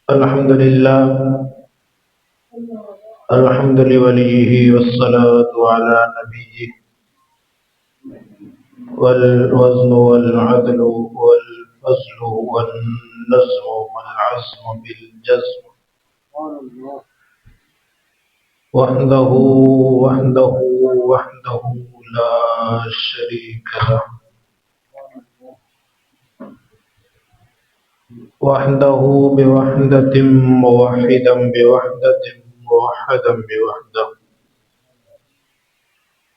الحمد لله. الحمد لوليه والصلاة على نبيه. والوزن والعدل والفصل والنزم والعزم بالجزم وحده وحده وحده لا شريك له. وحده بوحدة موحدا بوحدة موحدا بوحده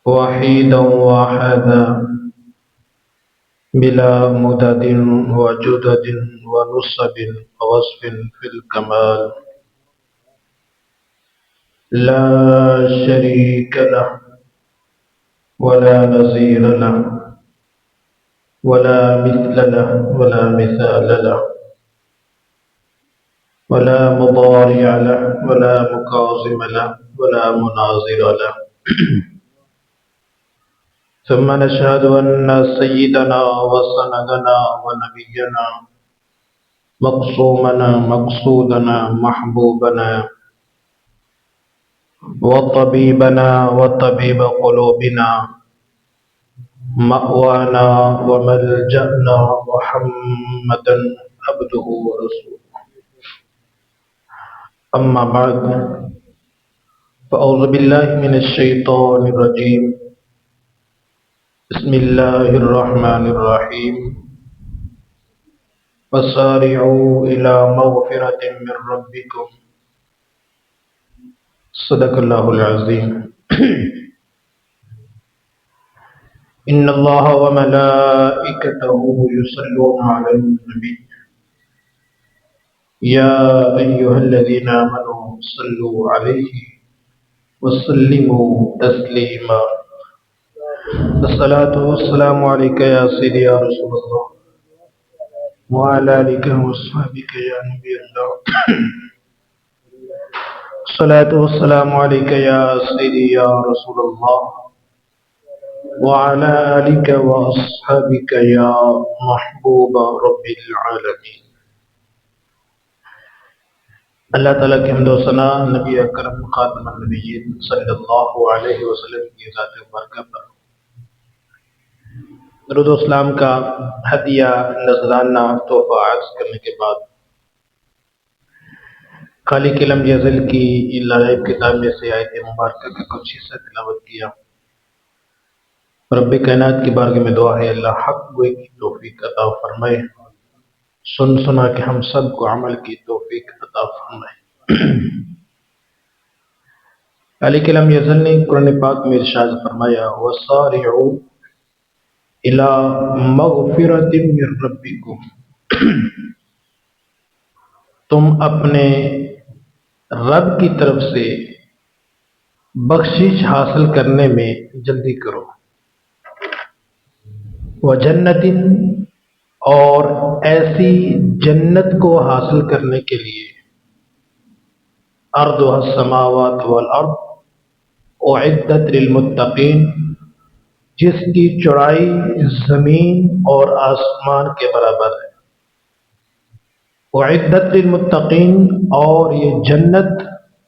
وحيدا واحدا بلا مدد وجدد ونصب ووصف في الكمال لا شريك له ولا نظير له ولا مثل له ولا مثال له ولا مضارع له ولا مكاظم له ولا مناظر له. ثم نشهد أن سيدنا وسندنا ونبينا مقصومنا مقصودنا محبوبنا وطبيبنا وطبيب قلوبنا مأوانا وملجأنا محمدا عبده ورسوله. أما بعد، فأعوذ بالله من الشيطان الرجيم. بسم الله الرحمن الرحيم. وسارعوا إلى مغفرة من ربكم. صدق الله العظيم. إن الله وملائكته يصلون على النبي يا أيها الذين آمنوا صلوا عليه وسلموا تسليما. الصلاة والسلام عليك يا سيدي يا رسول الله وعلى آلك وصحبك يا نبي الله. الصلاة والسلام عليك يا سيدي يا رسول الله وعلى آلك وأصحابك يا محبوب رب العالمين. اللہ تعالیٰ کی حمد و ثنا نبی اکرم خاتم النبیین صلی اللہ علیہ وسلم کی ذات مبارکہ پر درود و اسلام کا ہدیہ نذرانہ تحفہ عرض کرنے کے بعد خالق لم یزل کی لائب کتاب میں سے آیت مبارکہ کا کچھ حصہ تلاوت کیا. رب کائنات کی بارگاہ میں دعا ہے اللہ حق گوئی کی توفیق عطا فرمائے، سن سنا کہ ہم سب کو عمل کی توفیق عطا فرمائے. خالق لم یزل نے قرآن پاک میں ارشاد فرمایا وَسَارِعُوا إِلَى مَغْفِرَةٍ مِّن رَبِّكُمْ، تم اپنے رب کی طرف سے بخشش حاصل کرنے میں جلدی کرو. وَجَنَّةٍ، اور ایسی جنت کو حاصل کرنے کے لیے ارضها السماوات والارض اعدت للمتقین، جس کی چوڑائی زمین اور آسمان کے برابر ہے. اعدت للمتقین، اور یہ جنت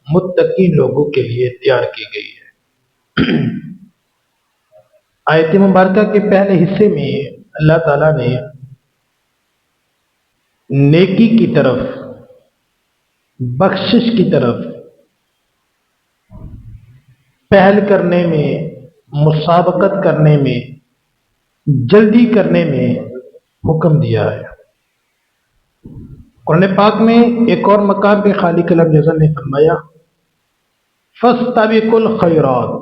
متقی لوگوں کے لیے تیار کی گئی ہے. آیت مبارکہ کے پہلے حصے میں اللہ تعالیٰ نے نیکی کی طرف، بخشش کی طرف پہل کرنے میں، مسابقت کرنے میں، جلدی کرنے میں حکم دیا ہے. قرآن پاک میں ایک اور مقام پہ خالق لم یزل نے فرمایا فاستبقوا الخیرات،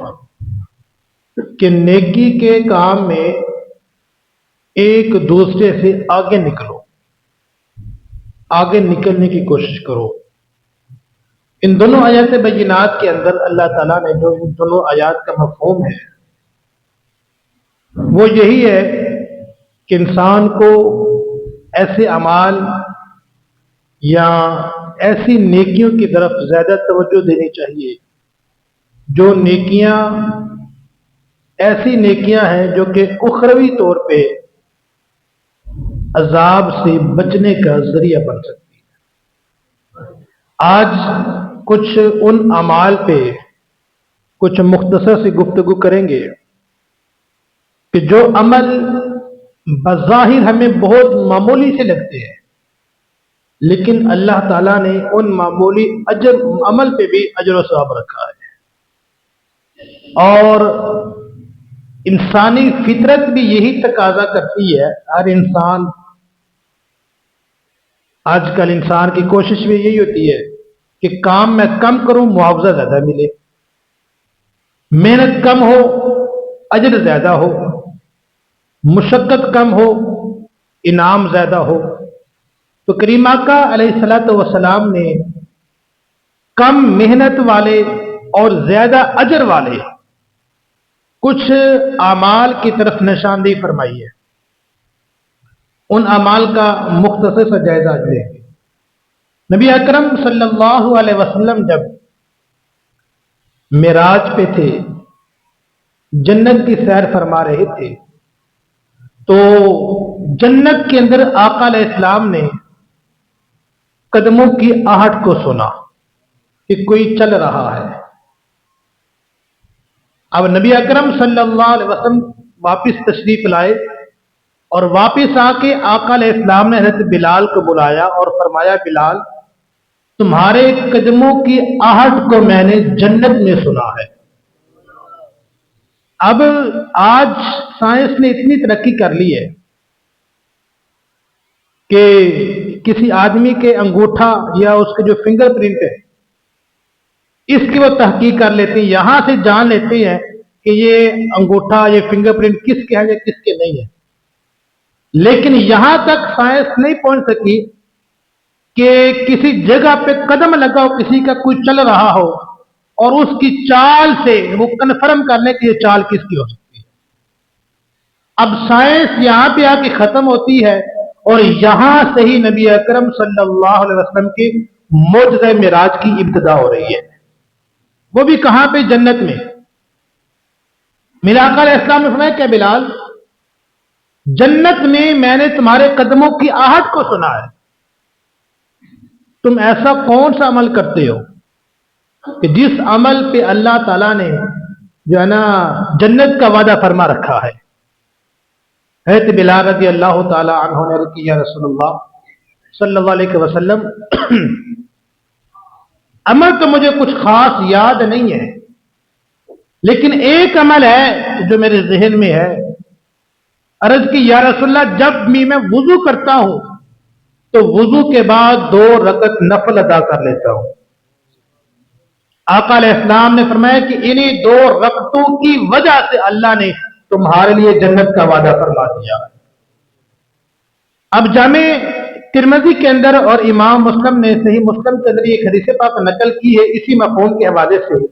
کہ نیکی کے کام میں ایک دوسرے سے آگے نکلو، آگے نکلنے کی کوشش کرو. ان دونوں آیات بینات کے اندر اللہ تعالیٰ نے جو ان دونوں آیات کا مفہوم ہے وہ یہی ہے کہ انسان کو ایسے اعمال یا ایسی نیکیوں کی طرف زیادہ توجہ دینی چاہیے جو نیکیاں ایسی نیکیاں ہیں جو کہ اخروی طور پہ عذاب سے بچنے کا ذریعہ بن سکتی ہیں. آج کچھ ان اعمال پہ کچھ مختصر سی گفتگو کریں گے کہ جو عمل بظاہر ہمیں بہت معمولی سے لگتے ہیں، لیکن اللہ تعالیٰ نے ان معمولی عمل پہ بھی اجر و ثواب رکھا ہے۔ اور انسانی فطرت بھی یہی تقاضا کرتی ہے، ہر انسان آج کل انسان کی کوشش بھی یہی ہوتی ہے کہ کام میں کم کروں، معاوضہ زیادہ ملے، محنت کم ہو، اجر زیادہ ہو، مشقت کم ہو، انعام زیادہ ہو۔ تو کریم آقا علیہ الصلوۃ والسلام نے کم محنت والے اور زیادہ اجر والے کچھ اعمال کی طرف نشاندہی فرمائی ہے۔ ان اعمال کا مختصر سا جائزہ لیں گے۔ نبی اکرم صلی اللہ علیہ وسلم جب معراج پہ تھے، جنت کی سیر فرما رہے تھے، تو جنت کے اندر آقا علیہ السلام نے قدموں کی آہٹ کو سنا کہ کوئی چل رہا ہے۔ اب نبی اکرم صلی اللہ علیہ وسلم واپس تشریف لائے اور واپس آ کے آقا علیہ السلام نے حضرت بلال کو بلایا اور فرمایا، بلال، تمہارے قدموں کی آہٹ کو میں نے جنت میں سنا ہے۔ اب آج سائنس نے اتنی ترقی کر لی ہے کہ کسی آدمی کے انگوٹھا یا اس کے جو فنگر پرنٹ ہے، اس کی وہ تحقیق کر لیتے ہیں، یہاں سے جان لیتے ہیں کہ یہ انگوٹھا، یہ فنگر پرنٹ کس کے ہے یا کس کے نہیں ہے۔ لیکن یہاں تک سائنس نہیں پہنچ سکی کہ کسی جگہ پہ قدم لگا ہو کسی کا، کوئی چل رہا ہو اور اس کی چال سے وہ کنفرم کرنے کی یہ چال کس کی ہو سکتی ہے۔ اب سائنس یہاں پہ آ کے ختم ہوتی ہے اور یہاں سے ہی نبی اکرم صلی اللہ علیہ وسلم کی معجزہ معراج کی ابتدا ہو رہی ہے، وہ بھی کہاں پہ؟ جنت میں۔ میرے آقا علیہ السلام نے فرمایا کہ بلال، جنت میں نے تمہارے قدموں کی آہٹ کو سنا ہے، تم ایسا کون سا عمل کرتے ہو کہ جس عمل پہ اللہ تعالیٰ نے جو ہے نا جنت کا وعدہ فرما رکھا ہے؟ حضرت بلال رضی اللہ تعالی عنہ نے رکی، یا رسول اللہ صلی اللہ علیہ وسلم، عمل تو مجھے کچھ خاص یاد نہیں ہے، لیکن ایک عمل ہے جو میرے ذہن میں ہے۔ عرض کی، یا رسول اللہ، جب میں وضو کرتا ہوں تو وضو کے بعد 2 رکعت نفل ادا کر لیتا ہوں۔ آقا علیہ السلام نے فرمایا کہ انہی 2 رکعتوں کی وجہ سے اللہ نے تمہارے لیے جنت کا وعدہ فرما دیا ہے۔ اب جامع ترمذی کے اندر اور امام مسلم نے صحیح مسلم کے اندر ایک حدیث پاک نقل کی ہے اسی مفہوم کے حوالے سے۔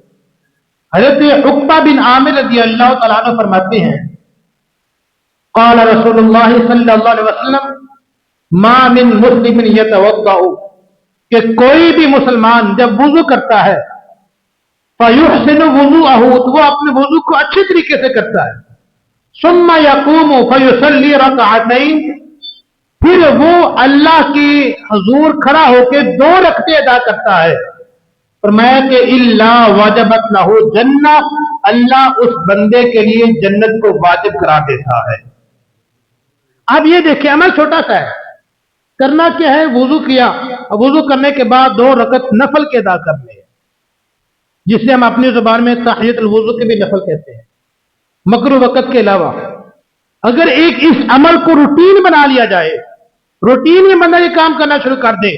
حضرت عقبہ بن عامر رضی اللہ تعالیٰ عنہ فرماتے ہیں، قال رسول اللہ صلی اللہ علیہ وسلم، ما من مسلم یتوضأ، کہ کوئی بھی مسلمان جب وضو کرتا ہے، فیحسن وضوءہ، تو وہ اپنے وضو کو اچھے طریقے سے کرتا ہے، ثم یقوم فیصلی رکعتین، پھر وہ اللہ کی حضور کھڑا ہو کے 2 رکعتیں ادا کرتا ہے، فرمایا کہ الا وجبت لہ جنہ، اللہ اس بندے کے لیے جنت کو واجب کرا دیتا ہے۔ اب یہ دیکھیں، عمل چھوٹا سا ہے، کرنا کیا ہے؟ وضو کیا، اب وضو کرنے کے بعد 2 رکعت نفل کے ادا کرنے ہیں، جسے ہم اپنی زبان میں تحیۃ الوضو کے بھی نفل کہتے ہیں، مکروہ وقت کے علاوہ۔ اگر ایک اس عمل کو روٹین بنا لیا جائے، روٹین میں بندہ یہ کام کرنا شروع کر دے،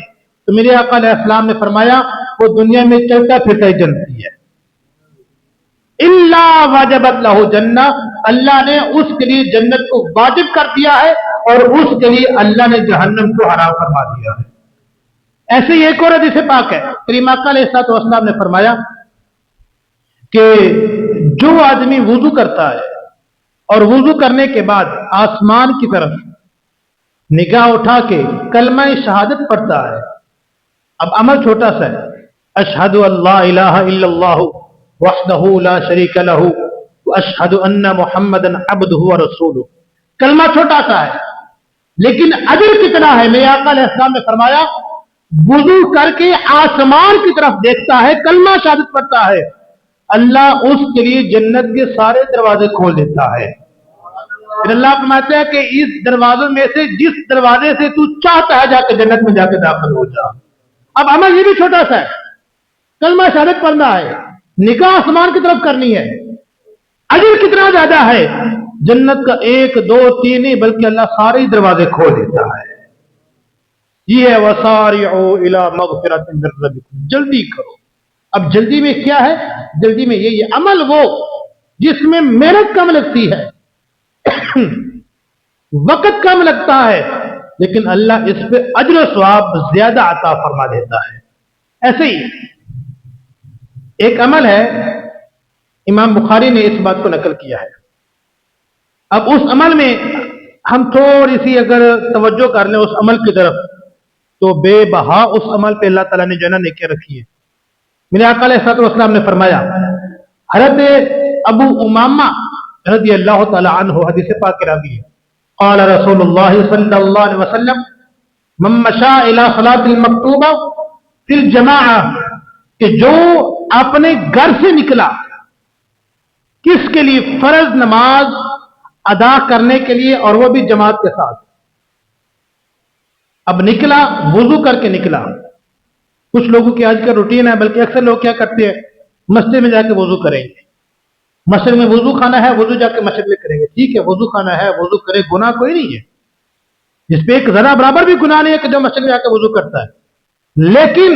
تو میرے آقا علیہ السلام نے فرمایا وہ دنیا میں چلتا پھرتا ہی جنتی ہے۔ الا واجبت لہ جنہ، اللہ نے اس کے لیے جنت کو واجب کر دیا ہے اور اس کے لیے اللہ نے جہنم کو حرام فرما دیا ہے۔ ایسے ہی ایک اور حدیث پاک ہے، کریم آقا علیہ السلام نے فرمایا کہ جو آدمی وضو کرتا ہے اور وضو کرنے کے بعد آسمان کی طرف نگاہ اٹھا کے کلمہ شہادت پڑھتا ہے، اب عمل چھوٹا سا ہے، اشہد ان لا الہ الا اللہ وحدہ لا شریک لہ واشہد ان محمدا عبدہ ورسولہ، کلمہ چھوٹا سا ہے لیکن اجر کتنا ہے؟ میرے آقا علیہ السلام نے فرمایا وضو کر کے آسمان کی طرف دیکھتا ہے، کلمہ شہادت پڑھتا ہے، اللہ اس کے لیے جنت کے سارے دروازے کھول دیتا ہے۔ پھر اللہ فرماتا ہے کہ اس دروازوں میں سے جس دروازے سے تو چاہتا ہے جا کے جنت میں جا کے داخل ہو جا۔ اب عمل یہ بھی چھوٹا سا ہے، کلمہ شہادت پڑھنا ہے، نگاہ آسمان کی طرف کرنی ہے، اجر کتنا زیادہ ہے، جنت کا 1 2 3 نہیں بلکہ اللہ سارے دروازے کھول دیتا ہے۔ یہ ہے وَسَارِعُوا إِلَىٰ مَغْفِرَةٍ مِّن رَّبِّكُمْ، جلدی کرو۔ اب جلدی میں کیا ہے؟ جلدی میں یہی ہے، عمل وہ جس میں محنت کم لگتی ہے، وقت کم لگتا ہے، لیکن اللہ اس پہ اجر و ثواب زیادہ عطا فرما دیتا ہے۔ ایسے ہی ایک عمل ہے، امام بخاری نے اس بات کو نقل کیا ہے۔ اب اس عمل میں ہم تھوڑی سی اگر توجہ کر لیں اس عمل کی طرف تو بے بہا اس عمل پہ اللہ تعالیٰ نے جنت نیکی رکھی ہے۔ میرے آقا علیہ الصلوۃ والسلام نے فرمایا، حضرت ابو امامہ رضی اللہ تعالی عنہ حدیث پاک راوی ہے، قال رسول اللہ صلی اللہ علیہ وسلم من مشى الى صلاۃ المکتوبہ فی الجماعہ، کہ جو اپنے گھر سے نکلا کس کے لیے؟ فرض نماز ادا کرنے کے لیے، اور وہ بھی جماعت کے ساتھ۔ اب نکلا، وضو کر کے نکلا۔ کچھ لوگوں کی آج کا روٹین ہے، بلکہ اکثر لوگ کیا کرتے ہیں، مسجد میں جا کے وضو کریں گے، مسجد میں وضو خانہ ہے، وضو جا کے مسجد میں کریں گے، ٹھیک ہے، وضو خانہ ہے، وضو کرے، گناہ کوئی نہیں ہے، جس پہ ایک ذرا برابر بھی گناہ نہیں ہے کہ جو مسجد میں جا کے وضو کرتا ہے، لیکن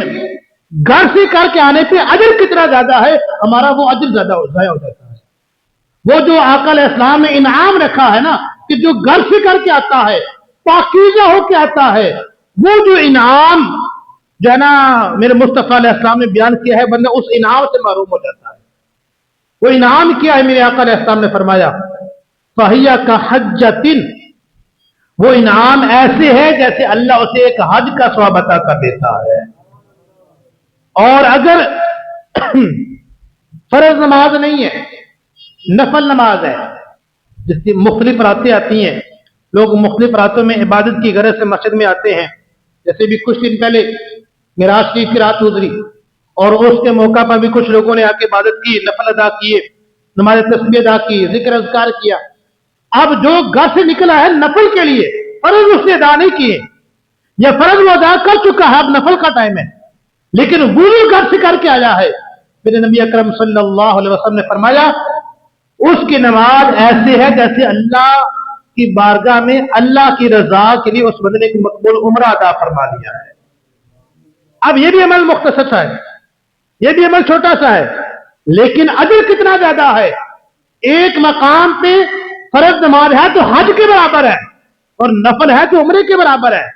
گھر سے کر کے آنے پہ اجر کتنا زیادہ ہے، ہمارا وہ اجر زیادہ ضائع ہو جاتا ہے۔ وہ جو آقا علیہ السلام نے انعام رکھا ہے نا کہ جو گھر سے کر کے آتا ہے، پاکیزہ ہو کے آتا ہے، وہ جو انعام جو ہے نا میرے مصطفیٰ علیہ السلام نے بیان کیا ہے، بندہ اس انعام سے محروم ہو جاتا ہے۔ وہ انعام کیا ہے؟ میرے آقا علیہ السلام نے فرمایا فَهِيَ كَحَجَّةٍ، وہ انعام ایسے ہے جیسے اللہ اسے ایک حج کا ثواب عطا کر دیتا ہے۔ اور اگر فرض نماز نہیں ہے، نفل نماز ہے، جس کی مختلف راتیں آتی ہیں، لوگ مختلف راتوں میں عبادت کی غرض سے مسجد میں آتے ہیں، جیسے بھی کچھ دن پہلے معراج شریف کی رات گزری اور اس کے موقع پر بھی کچھ لوگوں نے آ کے عبادت کی، نفل ادا کیے، نماز تسبیح ادا کی، ذکر اذکار کیا۔ اب جو گھر سے نکلا ہے نفل کے لیے، فرض اس نے ادا نہیں کیے، یا فرض وہ ادا کر چکا ہے، اب نفل کا ٹائم ہے، لیکن وضو گھر سے کر کے آیا ہے، میرے نبی اکرم صلی اللہ علیہ وسلم نے فرمایا اس کی نماز ایسے ہے جیسے اللہ کی بارگاہ میں اللہ کی رضا کے لیے اس بندے نے مقبول عمرہ ادا فرما دیا ہے۔ اب یہ بھی عمل مختصر سا ہے، یہ بھی عمل چھوٹا سا ہے، لیکن اجر کتنا زیادہ ہے۔ ایک مقام پہ فرض نماز ہے تو حج کے برابر ہے، اور نفل ہے تو عمرے کے برابر ہے۔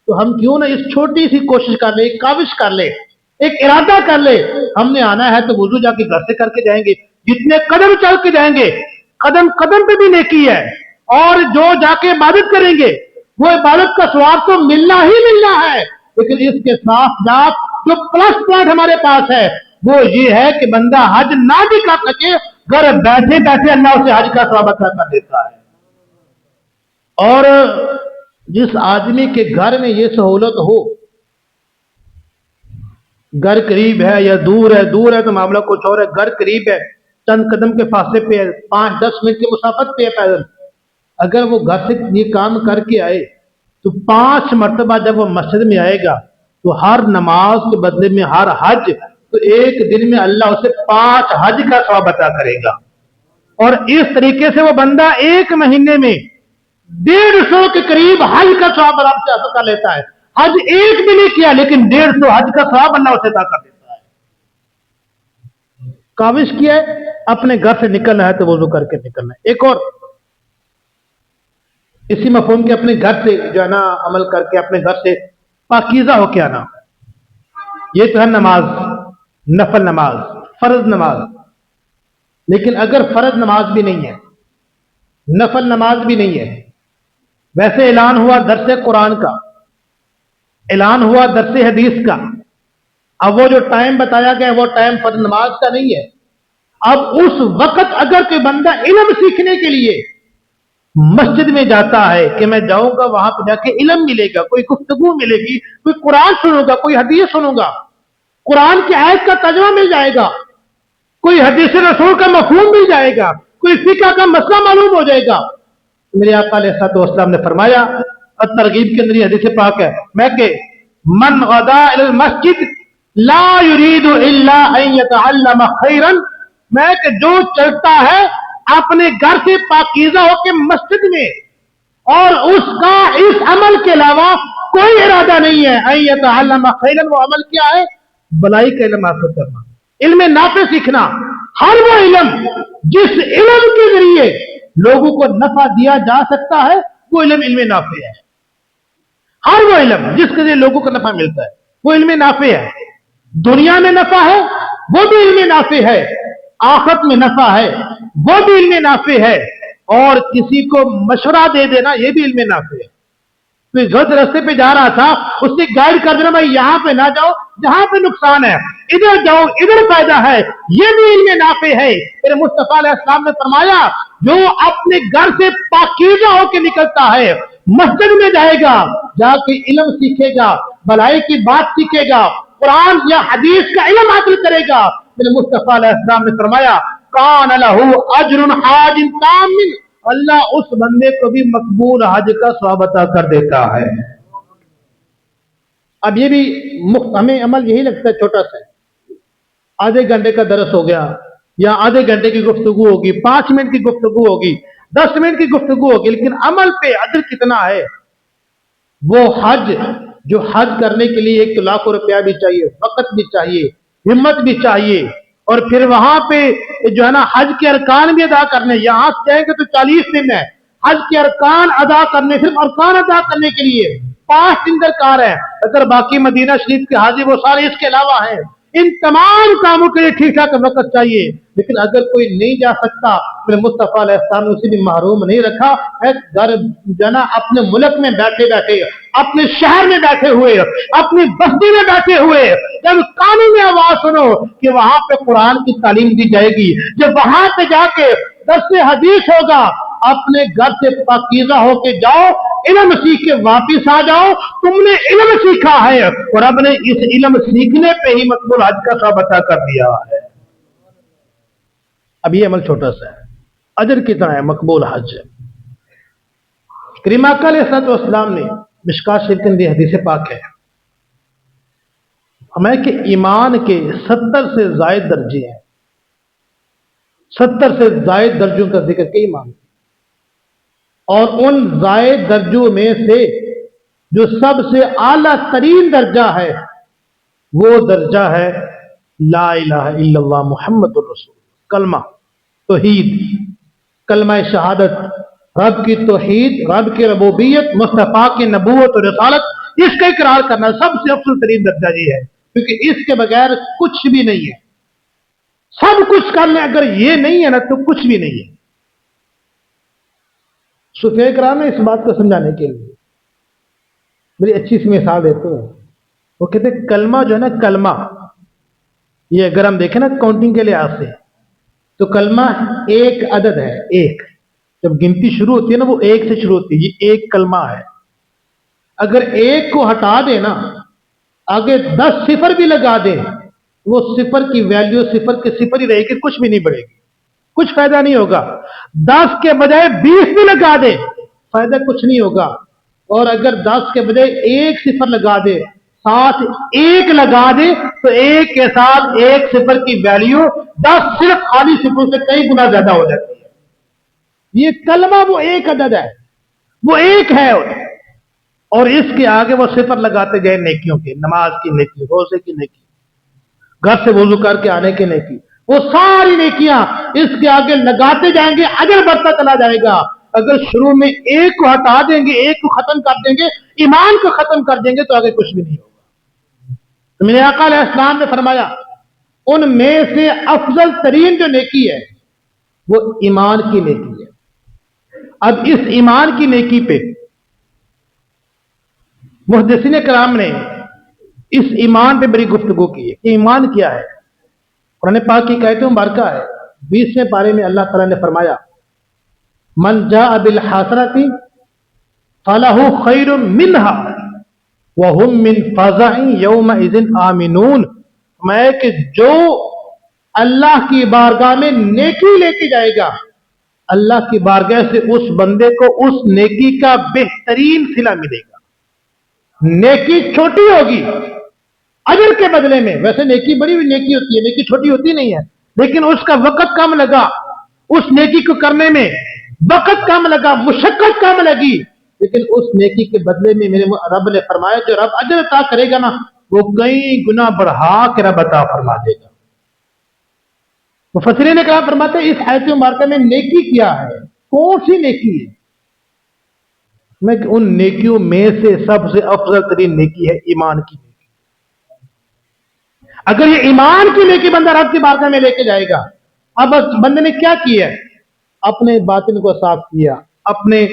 تو ہم کیوں نہ اس چھوٹی سی کوشش کر لیں، ایک کاوش کر لیں، ایک ارادہ کر لیں، ہم نے آنا ہے تو وضو جا کے گھر سے کر کے جائیں گے، جتنے قدم چل کے جائیں گے قدم قدم پہ بھی نیکی ہے، اور جو جا کے عبادت کریں گے وہ عبادت کا ثواب تو ملنا ہی ملنا ہے، لیکن اس کے ساتھ ساتھ جو پلس پوائنٹ ہمارے پاس ہے وہ یہ ہے کہ بندہ حج نہ بھی کر سکے، گھر بیٹھے بیٹھے اللہ اسے حج کا ثواب عطا کر دیتا ہے۔ اور جس آدمی کے گھر میں یہ سہولت ہو، گھر قریب ہے یا دور ہے، دور ہے تو معاملہ کچھ اور ہے، گھر قریب ہے، چند قدم کے فاصلے پہ ہے، 5-10 منٹ کی مسافت پہ ہے پیدل، اگر وہ گھر سے یہ کام کر کے آئے تو 5 مرتبہ جب وہ مسجد میں آئے گا تو ہر نماز کے بدلے میں ہر حج، تو ایک دن میں اللہ اسے 5 حج کا ثواب عطا کرے گا، اور اس طریقے سے وہ بندہ ایک مہینے میں 150 کے قریب حج کا ثواب رب سے حاصل کر لیتا ہے۔ حج ایک بھی نہیں کیا لیکن 150 حج کا ثواب اللہ اسے عطا کر دیتا ہے۔ کاوش کیا ہے، اپنے گھر سے نکلنا ہے تو وضو کر کے نکلنا ہے۔ ایک اور اسی مفہوم کے اپنے گھر سے جو ہے نا عمل کر کے اپنے گھر سے پاکیزہ ہو کے آنا، یہ تو ہے نماز، نفل نماز، فرض نماز۔ لیکن اگر فرض نماز بھی نہیں ہے، نفل نماز بھی نہیں ہے، ویسے اعلان ہوا درس قرآن کا، اعلان ہوا درس حدیث کا، اب وہ جو ٹائم بتایا گیا وہ ٹائم فرض نماز کا نہیں ہے، اب اس وقت اگر کوئی بندہ علم سیکھنے کے لیے مسجد میں جاتا ہے کہ میں جاؤں گا وہاں پہ جا کے علم ملے گا, کوئی گفتگو ملے گی, کوئی قرآن سنوں گا, کوئی حدیث سنوں گا, قرآن کی آیت کا ترجمہ مل جائے گا, کوئی حدیث رسول کا مفہوم مل جائے گا, کوئی فقہ کا مسئلہ معلوم ہو جائے گا. میرے آقا علیہ الصلوۃ والسلام نے فرمایا, ترغیب کے اندر یہ حدیث پاک ہے, میں کہ من غدا الی المسجد لا يريد الا ان يتعلم خيرا, میں کہ جو چلتا ہے اپنے گھر سے پاکیزہ ہو کے مسجد میں اور اس کا اس عمل کے علاوہ کوئی ارادہ نہیں ہے, ان يتعلم خيرا, وہ عمل کیا ہے؟ بلائی کا علم حاصل کرنا, علم نافع سیکھنا. ہر وہ علم جس علم کے ذریعے لوگوں کو نفع دیا جا سکتا ہے وہ علم نافع ہے. ہر وہ علم جس کے ذریعے لوگوں کو نفع ملتا ہے وہ علم نافع ہے. دنیا میں نفع ہے وہ بھی علم نافع ہے, آخرت میں نفع ہے وہ بھی علم نافع ہے, اور کسی کو مشورہ دے دینا یہ بھی علم نافع ہے. کوئی غلط راستے پہ جا رہا تھا, اس سے گائیڈ کر دینا, بھائی یہاں پہ نہ جاؤ, جہاں پہ نقصان ہے, ادھر جاؤ ادھر فائدہ ہے, یہ بھی علم نافع ہے. میرے مصطفیٰ علیہ السلام نے فرمایا جو اپنے گھر سے پاکیزہ ہو کے نکلتا ہے مسجد میں جائے گا, جا کے علم سیکھے گا, بھلائی کی بات سیکھے گا, قرآن یا حدیث کا علم حاصل کرے گا, میرے مصطفیٰ علیہ السلام نے فرمایا کان لہ اجر حاج تام, اللہ اس بندے کو بھی مقبول حج کا ثواب عطا کر دیتا ہے. اب یہ بھی ہمیں عمل یہی لگتا ہے چھوٹا سا, آدھے گھنٹے کا درس ہو گیا یا آدھے گھنٹے کی گفتگو ہوگی, 5 منٹ کی گفتگو ہوگی, 10 منٹ کی گفتگو ہوگی, لیکن عمل پہ اجر کتنا ہے. وہ حج جو حج کرنے کے لیے 1 لاکھ روپیہ بھی چاہیے, وقت بھی چاہیے, ہمت بھی چاہیے, اور پھر وہاں پہ جو ہے نا حج کے ارکان بھی ادا کرنے, یہاں سے جائیں گے تو 40 دن ہے, حج کے ارکان ادا کرنے, صرف ارکان ادا کرنے کے لیے 5 دن درکار ہے. اگر باقی مدینہ شریف کے حاجی وہ سارے اس کے علاوہ ہیں, ان تمام کاموں کے لیے ٹھیک ٹھاک وقت چاہیے. لیکن اگر کوئی نہیں جا سکتا, میرے مصطفیٰ علیہ السلام نے اسے بھی محروم نہیں رکھا, گھر جنا اپنے ملک میں بیٹھے بیٹھے, اپنے شہر میں بیٹھے ہوئے, اپنی بستی میں بیٹھے ہوئے, جب کانوں میں آواز سنو کہ وہاں پہ قرآن کی تعلیم دی جائے گی, جب وہاں پہ جا کے درس حدیث ہوگا, اپنے گھر سے پاکیزہ ہو کے جاؤ, علم سیکھ کے واپس آ جاؤ, تم نے علم سیکھا ہے اور اب نے اس علم سیکھنے پہ ہی مقبول حج کا ثواب عطا کر دیا ہے. اب یہ عمل چھوٹا سا ہے, اجر کتنا ہے مقبول حج ہے. کریم آقا علیہ الصلوۃ والسلام نے مشکات شریف کے اندر حدیث پاک ہے ہمیں کہ ایمان کے 70 سے زائد درجے ہیں, 70 سے زائد درجوں کا ذکر کے ایمان, اور ان زائد درجوں میں سے جو سب سے اعلیٰ ترین درجہ ہے وہ درجہ ہے لا الہ الا اللہ محمد الرسول, کلمہ توحید, کلمہ شہادت, رب کی توحید, رب کی ربوبیت, مصطفیٰ کی نبوت اور رسالت, اس کا اقرار کرنا سب سے افضل ترین درجہ یہ ہے, کیونکہ اس کے بغیر کچھ بھی نہیں ہے. سب کچھ کر لیں, اگر یہ نہیں ہے نا تو کچھ بھی نہیں ہے. صوفیاء کرام نے اس بات کو سمجھانے کے لیے بڑی اچھی سی مثال دیتے ہیں. وہ کہتے ہیں کلمہ جو ہے نا, کلمہ یہ اگر ہم دیکھیں نا کاؤنٹنگ کے لحاظ سے تو کلمہ ایک عدد ہے, ایک, جب گنتی شروع ہوتی ہے نا وہ 1 سے شروع ہوتی ہے, یہ ایک کلمہ ہے. اگر 1 کو ہٹا دے نا, آگے 10 صفر بھی لگا دے, وہ صفر کی ویلیو صفر کے صفر ہی رہے گی, کچھ بھی نہیں بڑھے گی, کچھ فائدہ نہیں ہوگا. 10 کے بجائے 20 بھی لگا دے, فائدہ کچھ نہیں ہوگا. اور اگر 10 کے بجائے 1 صفر لگا دے, ساتھ 1 لگا دے, تو 1 کے ساتھ 1 صفر کی ویلیو 10 صرف خالی صفر سے کئی گنا زیادہ ہو جاتی ہے. یہ کلمہ وہ ایک عدد ہے, وہ ایک ہے, اور اس کے آگے وہ صفر لگاتے گئے نیکیوں کے, نماز کی نیکی, روزے کی نیکی, گھر سے وضو کر کے آنے کی نیکی, وہ ساری نیکیاں اس کے آگے لگاتے جائیں گے, اجر بڑھتا چلا جائے گا. اگر شروع میں 1 کو ہٹا دیں گے, 1 کو ختم کر دیں گے, ایمان کو ختم کر دیں گے, تو آگے کچھ بھی نہیں ہوگا. تو میرے آقا علیہ السلام نے فرمایا ان میں سے افضل ترین جو نیکی ہے وہ ایمان کی نیکی ہے. اب اس ایمان کی نیکی پہ محدثین کرام نے اس ایمان پہ بڑی گفتگو کی ہے کہ ایمان کیا ہے. قرآن پاک کی آیت مبارکہ ہے 20ویں پارے میں اللہ تعالیٰ نے فرمایا من جاء بالحسنۃ فلہ خیر منہا وہم من فزع یومئذ آمنون. میں کہ جو اللہ کی بارگاہ میں نیکی لے کے جائے گا, اللہ کی بارگاہ سے اس بندے کو اس نیکی کا بہترین صلہ ملے گا. نیکی چھوٹی ہوگی اجر کے بدلے میں, ویسے نیکی بڑی ہوئی نیکی ہوتی ہے, نیکی چھوٹی ہوتی نہیں ہے, لیکن اس کا وقت کم لگا, اس نیکی کو کرنے میں وقت کم لگا, مشقت کم لگی, لیکن اس نیکی کے بدلے میں میرے رب نے فرمایا جو رب اجر عطا کرے گا نا وہ کئی گنا بڑھا کے رب عطا فرما دے گا. مفسرین نے کہا فرماتے ہیں اس آیت مبارکہ میں نیکی کیا ہے, کون سی نیکی ہے؟ میں کہ ان نیکیوں میں سے سب سے افضل ترین نیکی ہے ایمان کی نیکی. اگر یہ ایمان کی نیکی بندہ رب کی بارگاہ میں لے کے جائے گا, اب بندے نے کیا کیا ہے؟ اپنے باطن کو صاف کیا, اپنے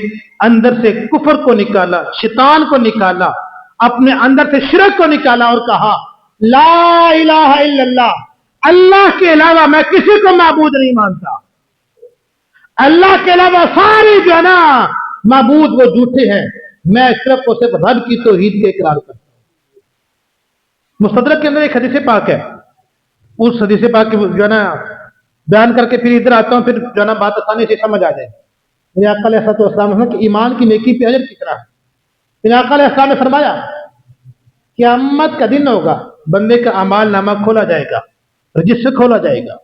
اندر سے کفر کو نکالا, شیطان کو نکالا, اپنے اندر سے شرک کو نکالا اور کہا لا الہ الا اللہ, اللہ کے علاوہ میں کسی کو معبود نہیں مانتا, اللہ کے علاوہ سارے جو ہے نا معبود وہ جھوٹے ہیں, میں صرف اور صرف رب کی توحید کے اقرار کرتا ہوں. مستدرک کے اندر ایک حدیث پاک ہے, اس حدیث پاک جو ہے نا بیان کر کے پھر ادھر آتا ہوں, پھر جو ہے نا بات آسانی سے سمجھ آ جائے. میرے آقا علیہ السلام نے کہ ایمان کی نیکی پہ اجر کتنا ہے. میرے آقا علیہ السلام نے فرمایا قیامت کا دن ہوگا, بندے کا اعمال نامہ کھولا جائے گا, رجسٹر کھولا جائے گا,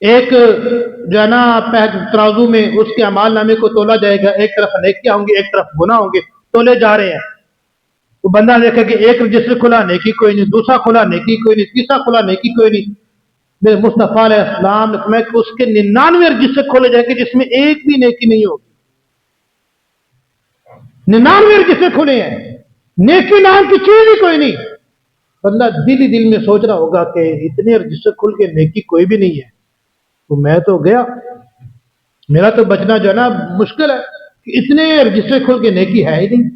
ایک جو ہے نا ترازو میں اس کے اعمال نامے کو تولا جائے گا, ایک طرف نیکیاں ہوں گی ایک طرف گناہ ہوں گے, تولے جا رہے ہیں. تو بندہ دیکھے کہ ایک رجسٹر کھلا نیکی کوئی نہیں, دوسرا کھلا نیکی کوئی نہیں, تیسرا کھلا نیکی کوئی نہیں. میرے مصطفیٰ علیہ السلام نے فرمایا کہ اس کے 99 رجسٹر کھولے جائیں گے جس میں ایک بھی نیکی نہیں ہوگی. 99 رجسٹر کھلے ہیں, نیکی نام کی چیز ہی کوئی نہیں. بندہ دل ہی دل میں سوچ رہا ہوگا کہ اتنے رجسٹر کھل کے نیکی کوئی بھی نہیں ہے, تو میں تو گیا, میرا تو بچنا جو ہے نا مشکل ہے کہ اتنے رجسٹر کھل کے نیکی ہے ہی نہیں.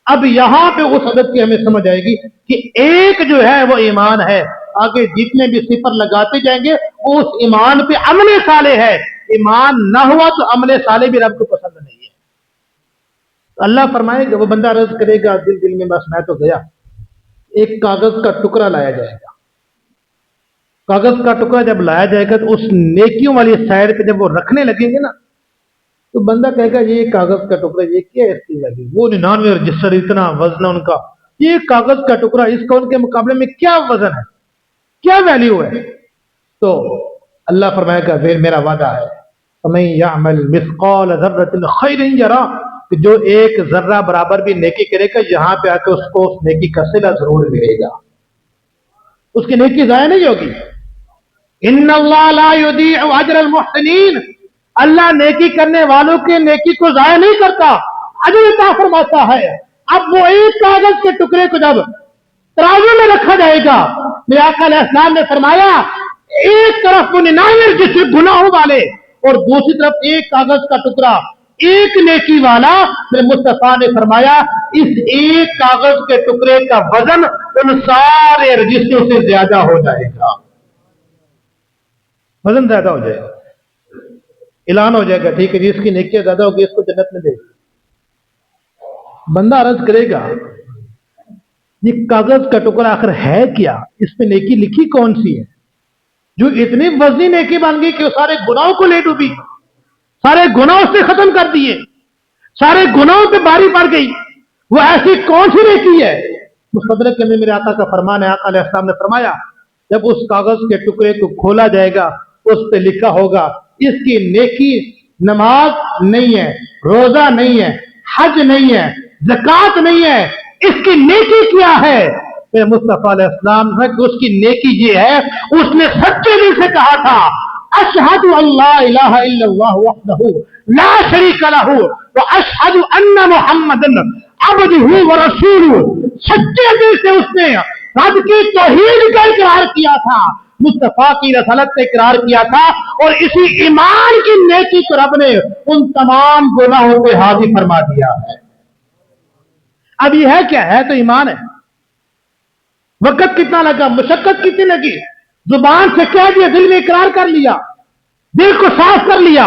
اب یہاں پہ اس عدد کی ہمیں سمجھ آئے گی کہ ایک جو ہے وہ ایمان ہے, آگے جتنے بھی صفر لگاتے جائیں گے اس ایمان پہ عمل صالح ہے. ایمان نہ ہوا تو عمل صالح بھی رب کو پسند نہیں ہے. اللہ فرمائے کہ وہ بندہ عرض کرے گا دل دل میں بس میں تو گیا, ایک کاغذ کا ٹکڑا لایا جائے گا. کاغذ کا ٹکڑا جب لایا جائے گا تو اس نیکیوں والی سائڈ پہ جب وہ رکھنے لگیں گے نا تو بندہ کہے گا یہ کاغذ کا ٹکڑا یہ کیا اس کی لگی, وہ 99 رجسٹر اتنا وزن ان کا, یہ کاغذ کا ٹکڑا اس کا ان کے مقابلے میں کیا وزن ہے, کیا ویلیو ہے. تو اللہ فرمائے گا پھر میرا وعدہ ہے فَمَن يَعْمَلْ مِثْقَالَ ذَرَّةٍ خَيْرٍ يَرَهُ, کہ جو ایک ذرہ برابر بھی نیکی کرے گا یہاں پہ آ کے اس کو اس نیکی کا صلہ ضرور ملے گا, اس کی نیکی ضائع نہیں ہوگی. ان اللہ لا یضیع اجر المحسنین, اللہ نیکی کرنے والوں کے نیکی کو ضائع نہیں کرتا, اجر عطا فرماتا ہے. اب وہ ایک کاغذ کے ٹکڑے کو جب ترازو میں رکھا جائے گا, میرے آقا علیہ السلام نے فرمایا ایک طرف وہ 99 جس گناہوں والے اور دوسری طرف ایک کاغذ کا ٹکڑا ایک نیکی والا. میرے مصطفیٰ نے فرمایا اس ایک کاغذ کے ٹکڑے کا وزن ان سارے رجسٹروں سے زیادہ ہو جائے گا, وزن زیادہ ہو جائے گا. اعلان ہو جائے گا ٹھیک ہے جی اس کی نیکیاں زیادہ ہوگی اس کو جنت میں دے. بندہ عرض کرے گا یہ کاغذ کا ٹکڑا آخر ہے کیا, اس پہ نیکی لکھی کون سی ہے جو اتنی وزنی نیکی بن گئی کہ سارے گناہوں کو لے ڈوبی, سارے گناہوں سے ختم کر دیے, سارے گناہوں پہ باری پڑ گئی, وہ ایسی کون سی نیکی ہے. مستدرک کے اندر میرے آقا کا فرمان ہے, آقا علیہ السلام نے فرمایا جب اس کاغذ کے ٹکڑے کو کھولا جائے گا اس پہ لکھا ہوگا اس کی نیکی نماز نہیں ہے, روزہ نہیں ہے, حج نہیں ہے, زکات نہیں ہے, اس کی نیکی کیا ہے. پھر مصطفیٰ علیہ السلام نے کہ اس کی نیکی یہ ہے اس نے سچے دل سے کہا تھا اشہد ان لا الہ الا اللہ وحدہ لا شریک لہ واشہد ان محمدن عبدہ ورسولہ. سچے دل سے اس نے رب کی توحید کا اقرار کیا تھا, مصطفیٰ کی رسالت کا اقرار کیا تھا, اور اسی ایمان کی نیکی کو رب نے ان تمام گناہوں پہ حاوی فرما دیا ہے. اب یہ ہے کیا ہے تو ایمان ہے. وقت کتنا لگا, مشقت کتنی لگی, زبان سے کہہ دیا, دل میں اقرار کر لیا, دل کو صاف کر لیا,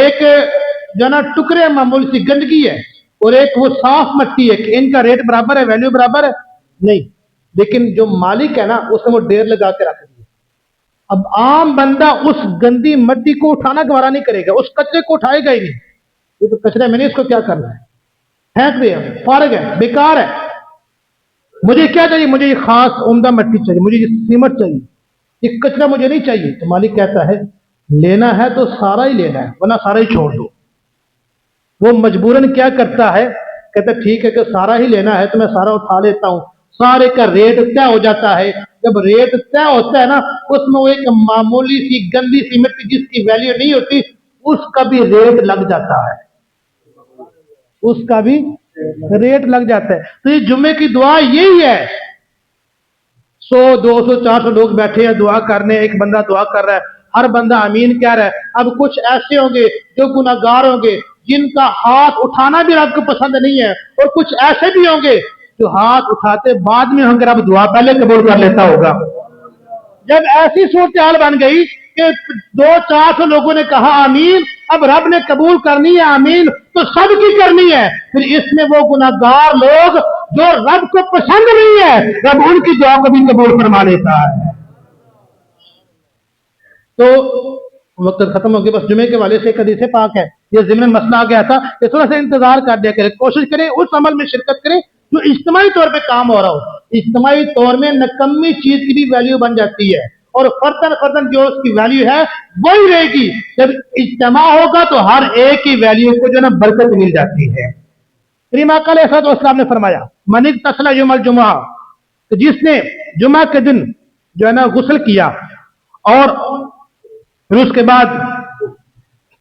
ایک جو نا ٹکڑے معمولی سی گندگی ہے اور ایک وہ صاف مٹی ہے کہ ان کا ریٹ برابر ہے, ویلیو برابر ہے نہیں, لیکن جو مالک ہے نا اس نے وہ ڈیر لگا کے رکھ دیا. اب عام بندہ اس گندی مٹی کو اٹھانا گوارا نہیں کرے گا, اس کچرے کو اٹھائے گا ہی نہیں. یہ تو کچرے میں نے اس کو کیا کرنا ہے, پھینک دیا, فارغ ہے, بیکار ہے. مجھے کیا چاہیے, مجھے یہ خاص عمدہ مٹی چاہیے, مجھے یہ سیمنٹ چاہیے, یہ کچرا مجھے نہیں چاہیے. تو مالک کہتا ہے لینا ہے تو سارا ہی لینا ہے ورنہ سارا ہی چھوڑ دو. وہ مجبوراً کیا کرتا ہے, کہتا ہے ٹھیک ہے کہ سارا ہی لینا ہے تو میں سارا اٹھا لیتا ہوں. سارے کا ریٹ طے ہو جاتا ہے. جب ریٹ طے ہوتا ہے نا اس میں وہ ایک معمولی سی گندی سی مٹی جس کی ویلیو نہیں ہوتی اس کا بھی ریٹ لگ جاتا ہے, اس کا بھی ریٹ لگ جاتا ہے. تو یہ جمعے کی دعا یہی ہے. 100 200 400 لوگ بیٹھے ہیں دعا کرنے, ایک بندہ دعا کر رہا ہے, ہر بندہ آمین کہہ رہا ہے. اب کچھ ایسے ہوں گے جو گناہگار ہوں گے جن کا ہاتھ اٹھانا بھی رب کو پسند نہیں ہے, اور کچھ ایسے بھی ہوں گے جو ہاتھ اٹھاتے بعد میں ہوں گے, رب دعا پہلے قبول کر لیتا ہوگا. جب ایسی صورتحال بن گئی کہ 200-400 لوگوں نے کہا آمین, اب رب نے قبول کرنی ہے آمین تو سب کی کرنی ہے. پھر اس میں وہ گناہگار لوگ جو رب کو پسند نہیں ہے رب ان کی دعا کو بھی قبول فرما لیتا ہے. تو وقت ختم ہو گیا, بس جمعے کے والے سے ایک حدیث پاک ہے, یہ ضمن مسئلہ آ گیا تھا کہ تھوڑا سا انتظار کر دیا کریں, کوشش کریں اس عمل میں شرکت کریں جو اجتماعی طور پہ کام ہو رہا ہو. اجتماعی طور میں نکمی چیز کی بھی ویلیو بن جاتی ہے اور فردن جو اس کی ویلیو ہے وہی رہے گی. جب اجتماع ہوگا تو ہر ایک کی ویلیو کو جو ہے نا برکت مل جاتی ہے. کریم آقا علیہ الصلوۃ والسلام نے فرمایا من اغتسل یوم الجمعہ, کہ جس نے جمعہ کے دن جو ہے نا غسل کیا اور پھر اس کے بعد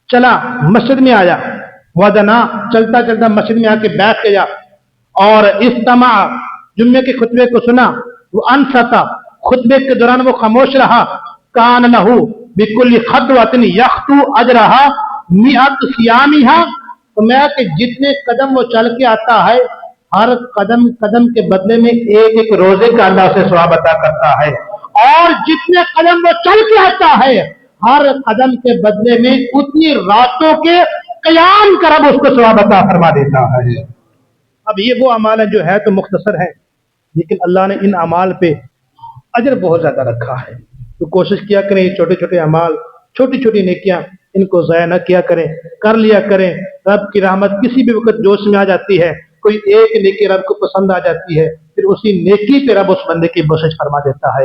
چلا مسجد میں آیا, ودنا چلتا چلتا مسجد میں آ کے بیٹھ گیا اور استماع جمعے کے خطبے کو سنا, وہ انصتا خطبے کے دوران وہ خاموش رہا, کان لہو بکل خطوۃ یخطو اجرہا مئۃ صیامہا, تو میں کہ جتنے قدم وہ چل کے آتا ہے ہر قدم قدم کے بدلے میں ایک ایک روزے کا اللہ سے ثواب عطا کرتا ہے, اور جتنے قدم وہ چل کے آتا ہے ہر قدم کے بدلے میں اتنی راتوں کے قیام کا رب اس کو ثواب عطا فرما دیتا ہے. اب یہ وہ اعمال ہے جو ہے تو مختصر ہے, لیکن اللہ نے ان اعمال پہ اجر بہت زیادہ رکھا ہے. تو کوشش کیا کریں یہ چھوٹے چھوٹے اعمال, چھوٹی چھوٹی نیکیاں, ان کو ضائع نہ کیا کریں, کر لیا کریں. رب کی رحمت کسی بھی وقت جوش میں آ جاتی ہے, کوئی ایک نیکی رب کو پسند آ جاتی ہے, پھر اسی نیکی پہ رب اس بندے کی بخشش فرما دیتا ہے.